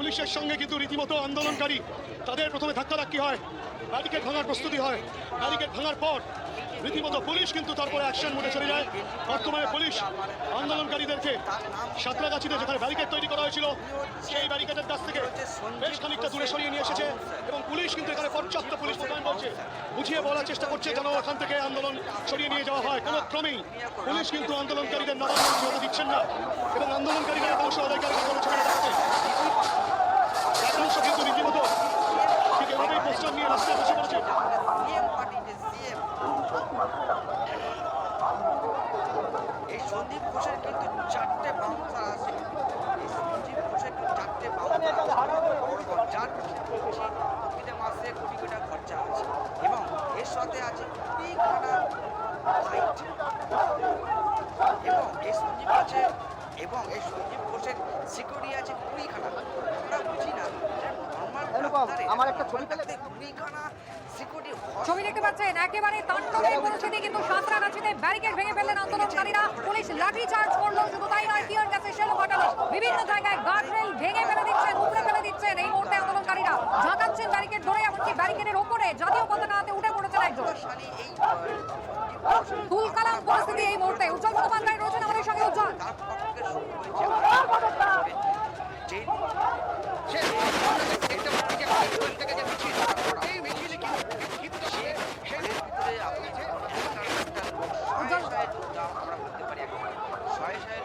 পুলিশের সঙ্গে কিন্তু রীতিমতো আন্দোলনকারী তাদের প্রথমে ধাক্কাধাক্কি হয়, ব্যারিকেড ভাঙার প্রস্তুতি হয়। ব্যারিকেড ভাঙার পর রীতিমতো পুলিশ কিন্তু তারপরে অ্যাকশন মোডে চলে যায়। বর্তমানে পুলিশ আন্দোলনকারীদেরকে সাঁতরাগাছিতে যেখানে ব্যারিকেড তৈরি করা হয়েছিল সেই ব্যারিকেডের কাছ থেকে বেশ খানিকটা দূরে সরিয়ে নিয়ে এসেছে এবং পুলিশ কিন্তু এখানে পর্যাপ্ত পুলিশ মোতায়েন করছে, বুঝিয়ে বলার চেষ্টা করছে যেন এখান থেকে আন্দোলন সরিয়ে নিয়ে যাওয়া হয়। কোনো ক্রমেই পুলিশ কিন্তু আন্দোলনকারীদের নবান্ন হতে দিচ্ছেন না এবং আন্দোলনকারীরা একাংশ আদায়কারীদের চলে যাচ্ছে। একাংশ কিন্তু রীতিমতো ঠিক এভাবেই পোস্টার নিয়ে রাস্তায় বসে পড়েছে। এই সন্দীপ ঘোষের কিন্তু 4টে বাউন্সার আছে। এই সন্দীপ ঘোষের কিন্তু 4টে বাউন্সার আছে, যার প্রতিটা মাসে কোটি কোটি টাকা খরচা আছে এবং এর সাথে আছে কুড়িখানা লাইট এবং এই সন্দীপ ঘোষের সিকিউরিটি আছে 20খানা। আমরা বুঝি না আমার একটা ছবি পেলে 20খানা সিকিউরিটি। ছবি দেখতে পাচ্ছেন একেবারে তাণ্ডবের পরিস্থিতি, কিন্তু সাঁতরাগাছিতে ব্যারিকেড ভেঙে ফেললেন আন্দোলনকারীরা। পুলিশ লাঠি চার্জ করলো, শুধু তাই নয় টিয়ার গ্যাসের শেল ফাটালো, বিভিন্ন জায়গায় গার্ডরেল ভেঙে ফেলে দিচ্ছেন, উপড়ে ফেলে দিচ্ছেন। এই মুহূর্তে আন্দোলনকারীরা ঝাঁকাচ্ছেন ব্যারিকেড ধরে, এমনকি ব্যারিকেডের ওপরে জাতীয় পতাকা হাতে উঠে পড়েছেন একজন। তুলকালাম পরিস্থিতি এই মুহূর্তে। উজ্জ্বল মুখোপাধ্যায় রয়েছেন আমাদের সঙ্গে। উজ্জ্বল,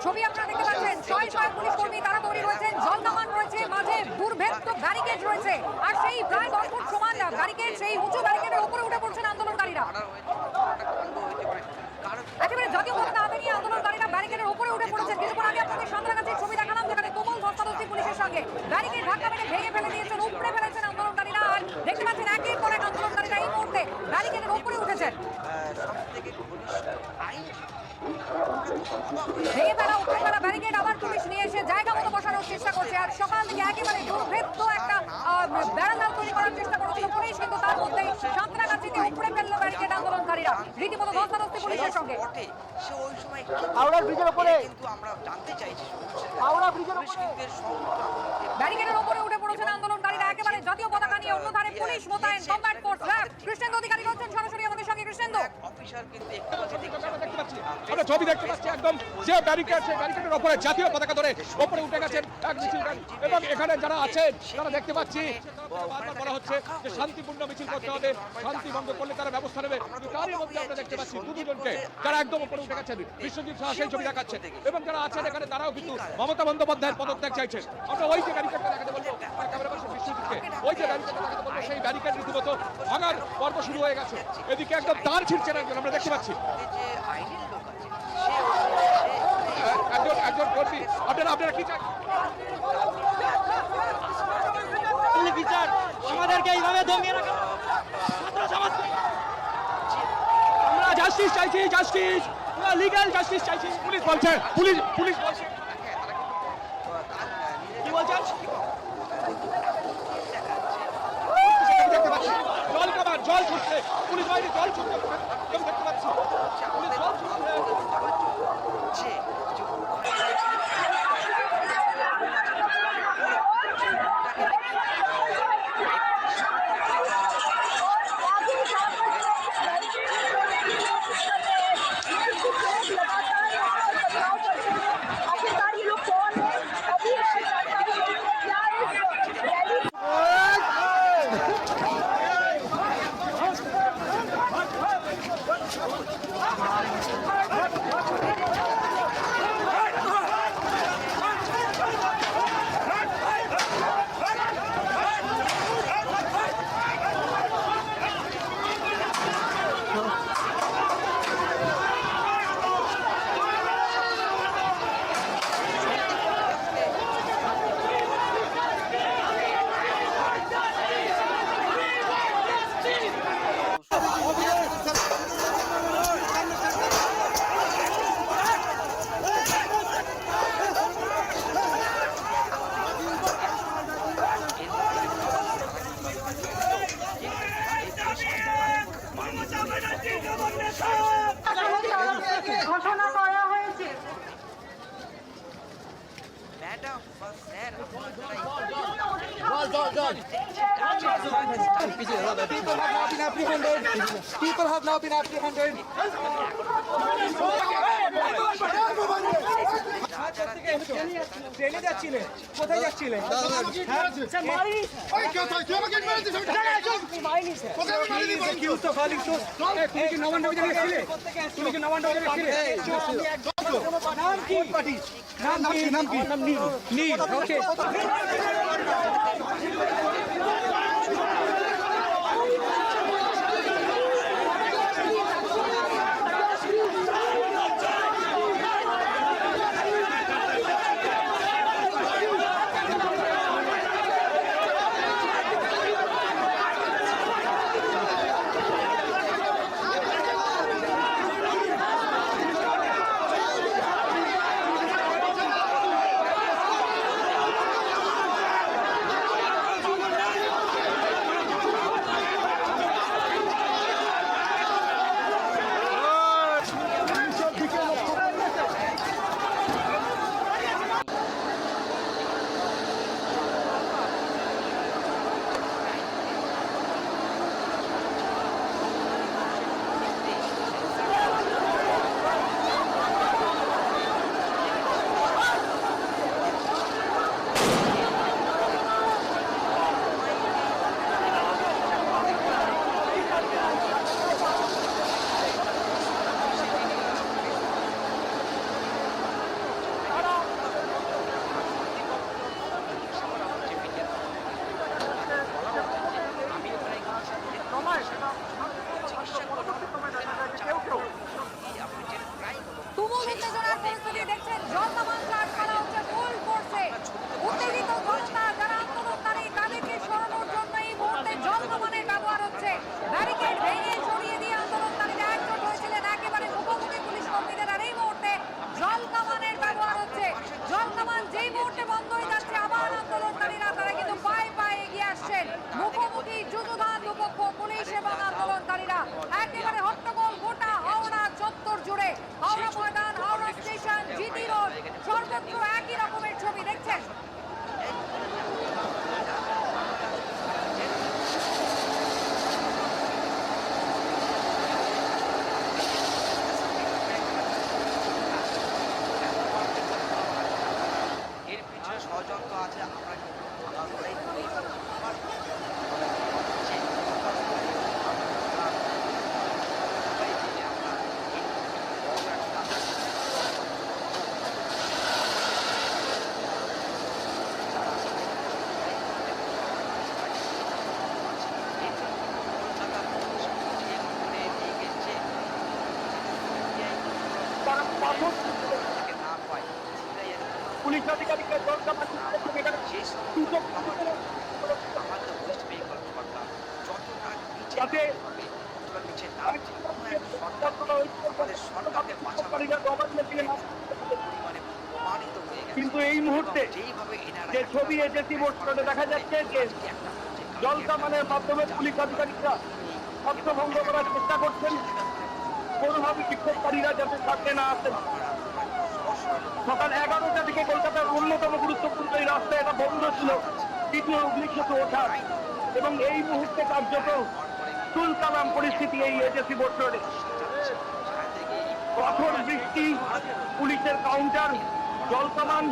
ছবি আপনারা দেখতে পাচ্ছেন, শয়ে শয়ে পুলিশ কর্মী তারা তৈরি রয়েছেন, জল কামান রয়েছে, মাঝে দুর্ভেদ্য ব্যারিকেড রয়েছে, আর সেই প্রায় 10 ফুট সমান ব্যারিকেড, সেই উঁচু ব্যারিকেডের উপরে উঠে পড়ছেন আন্দোলনকারীরা। একেবারে জাতীয় পতাকা হাতে নিয়ে আন্দোলনকারীরা ব্যারিকেডের উপরে উঠে পড়েছেন। কিছুক্ষণ আগে আপনাদের সাঁতরাগাছির ছবি দেখালাম, যেখানে তুমুল ধস্তাধস্তি পুলিশের সঙ্গে, ব্যারিকেড ধাক্কা মেরে ভেঙে ফেলে দিয়েছেন, উপড়ে ফেলেছেন আন্দোলনকারীরা। আর দেখতে পাচ্ছেন একের পর এক আন্দোলনকারীরা এই মুহূর্তে ব্যারিকেডের উপরে উঠেছেন। ভেঙে ফেলা, উপরে ফেলা ব্যারিকেড আবার পুলিশ নিয়ে এসে জায়গা মতো বসানোর চেষ্টা করছে। আর সকাল থেকে একেবারে দুর্ভেদ্য একটা ব্যারান্ডাল তৈরি করার চেষ্টা করেছিল পুলিশ, কিন্তু তার মধ্যেই সাঁতরাগাছিতে উপরে ফেললো ব্যারিকেড আন্দোলনকারীরা, রীতিমতো ধস্তাধস্তি পুলিশের সঙ্গে। হাওড়া ব্রিজের উপরে কিন্তু আমরা জানতে চাইছি হাওড়া ব্রিজের উপরে ব্যারিকেডের উপরে উঠে পড়েছেন আন্দোলনকারীরা, একেবারে জাতীয় পতাকা নিয়ে। অন্য ধারে পুলিশ মোতায়েন, কমব্যাট ফোর্স র্যাব। কৃষ্ণেন্দু অধিকারী রয়েছেন সরাসরি আমাদের সঙ্গে। কৃষ্ণেন্দু, অফিসার কিন্তু একটু দেখতে পাচ্ছি, আমরা ছবি দেখতে পাচ্ছি, একদম যে ব্যারিকেড, সেই ব্যারিকেডের উপরে জাতীয় পতাকা ধরে উপরে উঠে গেছেন এক মিছিলকারী। এবং এখানে যারা আছেন তারা দেখতে পাচ্ছি বারবার বলা হচ্ছে যে শান্তিপূর্ণ মিছিল করতে হবে, শান্তি ভঙ্গ করলে তারা ব্যবস্থা নেবে। তারই মধ্যে আমরা দেখতে পাচ্ছি দুজনকে যারা একদম উপরে উঠে গেছেন, বিশ্বজিৎ সাহা সেই ছবি দেখাচ্ছেন। এবং যারা আছেন এখানে তারাও কিন্তু মমতা বন্দ্যোপাধ্যায়ের পদত্যাগ চাইছেন। আমরা ওই যে ব্যারিকেডটা দেখাতে বলবো বিশ্বজিৎকে, ওই যে ব্যারিকেডটা দেখাতে বলবো, সেই ব্যারিকেড রীতিমতো ভাঙার পর্ব শুরু হয়ে গেছে। এদিকে একদম তার ছিঁড়ছেন একজন, আমরা দেখতে পাচ্ছি একজন কর্মী। আপনারা কি চান? বিচার আমাদেরকে এইভাবে দমিয়ে রাখা, আমরা জাস্টিস চাইছি, জাস্টিস, লিগ্যাল জাস্টিস চাইছি। পুলিশ বলছে, পুলিশ বলছে কি বলছেন? দেখতে পাচ্ছি জল কামান, জল ছুটছে, পুলিশ বাইরে জল ছুটছে দেখতে পাচ্ছি, পুলিশ জল ছুটছে। People have now been apprehended. ট্রেনে যাচ্ছিলে, কোথায় যাচ্ছিলে? তুমি কি নবান্ন অভিযানে ছিলে? তুমি কি নবান্ন অভিযানে ছিলে? নাম কি? নাম কি? নাম নীল। নীল, ওকে। তুমুল উত্তেজনার পরিস্থিতি দেখছেন, জলকামান চার্জ করা হচ্ছে ফুল ফোর্সে। উত্তেজিত জনতা যারা আন্দোলনকারী তাদেরকে সরানোর জন্য এই মুহূর্তে জলকামানের ব্যবহার হচ্ছে। ব্যারিকেড ভেঙে সরিয়ে দিয়ে আন্দোলনকারীরা একজোট হয়েছিলেন একেবারে মুখোমুখি পুলিশ কর্মীদের, আর এই মুহূর্তে জলকামানের ব্যবহার হচ্ছে। জলকামান যেই মুহূর্তে বন্ধ হয়ে যাচ্ছে, আবার আন্দোলনকারীরা তারা কিন্তু পায়ে পায়ে এগিয়ে আসছেন। মুখোমুখি যুযুধান দুপক্ষ, পুলিশ এবং আন্দোলনকারীরা। একেবারে হট্টগোল গোটা হাওড়া চত্বর জুড়ে, Howrah Maidan, Howrah station, GT road, সর্বত্র একই রকমের ছবি দেখছেন। এর পিছনে ষড়যন্ত্র আছে, আমরা কিন্তু ভাঙা করেই করি। আমার না পাই পুলিশ আধিকারিকরা জলকামান আমাদের ওয়েস্ট বেঙ্গল সরকার যতটা নিচে যাতে হবে, যতটা নিচে নামছে, কোনো এক সরকার আমাদের সরকারকে বাঁচাবার পরিমাণে প্রমাণিত হয়ে গেছে। কিন্তু এই মুহূর্তে যেইভাবে এনারা যে ছবি এজেন্সি বোর্ডে দেখা যাচ্ছে যে জলকামানের মাধ্যমে পুলিশ আধিকারিকরা ছত্রভঙ্গ করার চেষ্টা করছেন, কোনোভাবে বিক্ষোভকারীরা যাতে সামনে না আসেন। সকাল 11টা থেকে কলকাতার অন্যতম গুরুত্বপূর্ণ এই রাস্তা এটা বন্ধ ছিল, দ্বিতীয় হুগলি সেতু ওঠার, এবং এই মুহূর্তে কার্যত তুলকালাম পরিস্থিতি এই এজেন্সি বোর্ড রোডে। কঠোর বৃষ্টি, পুলিশের কাউন্টার, জলকামান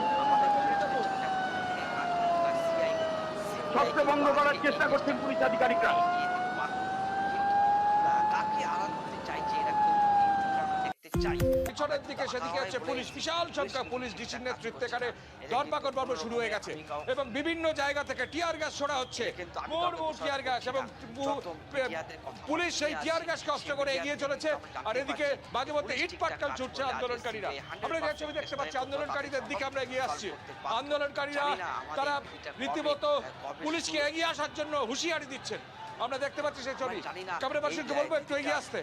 ছত্রভঙ্গ করার চেষ্টা করছেন পুলিশ আধিকারিকরা। কাকে আড়াল করতে চাইছে এরা কেউ দেখতে চাই। পিছনের দিকে সেদিকে হচ্ছে পুলিশ, বিশাল সংখ্যা পুলিশ ডিসির নেতৃত্বে এখানে ধর্মঘট পর্ব শুরু হয়ে গেছে এবং বিভিন্ন জায়গা থেকে টিয়ার গ্যাস ছোড়া হচ্ছে, মোড় টিয়ার গ্যাস, এবং পুলিশ সেই টিয়ার গ্যাসকে অস্ত্র করে এগিয়ে চলেছে। আর এদিকে মাঝে মধ্যে ইট পাটকেল ছুটছে আন্দোলনকারীরা। আমরা যে ছবি দেখতে পাচ্ছি, আন্দোলনকারীদের দিকে আমরা এগিয়ে আসছি। আন্দোলনকারীরা তারা রীতিমতো পুলিশকে এগিয়ে আসার জন্য হুঁশিয়ারি দিচ্ছেন। আমরা দেখতে পাচ্ছি সেই ছবি। ক্যামেরা পার্সনকে বলবো একটু এগিয়ে আসতে,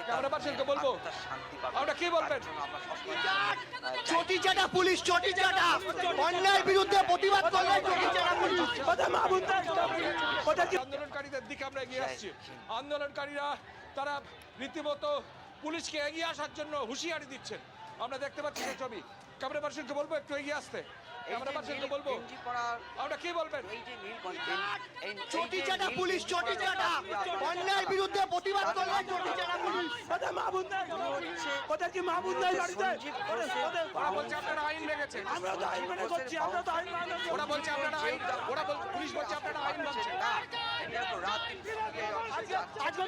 ক্যামেরা পার্সনকে বলবো আমরা কি বলবেন। চটিচাটা পুলিশ, চটিচাটা অন্যায়ের বিরুদ্ধে প্রতিবাদ করলে চটিচাটা পুলিশ। আন্দোলনকারীদের দিকে আমরা এগিয়ে আসছি। আন্দোলনকারীরা তারা রীতিমতো পুলিশকে এগিয়ে আসার জন্য হুঁশিয়ারি দিচ্ছেন। আমরা দেখতে পাচ্ছি সেই ছবি। ক্যামেরা পার্সনকে বলবো একটু এগিয়ে আসতে, ক্যামেরা পার্সনকে বলবো গেঞ্জি পরা, আপনারা কি বলবেন? এই যে নীল চটি চাটা পুলিশ, চটি চাটা অন্যায়ের বিরুদ্ধে প্রতিবাদ করলেন চটি চাটা পুলিশ। ওদের কি মাহবুব নাই বাড়িতে? ওরা বলছে আপনারা আইন ভেঙেছেন, আমরা তো আইন মেনে করছি, আমরা তো আইন মানছি। ওরা বলছে আপনারা আইন, পুলিশ বলছে আপনারা আইন ভাঙছেন। না, এটা তো রাত 3 আজকে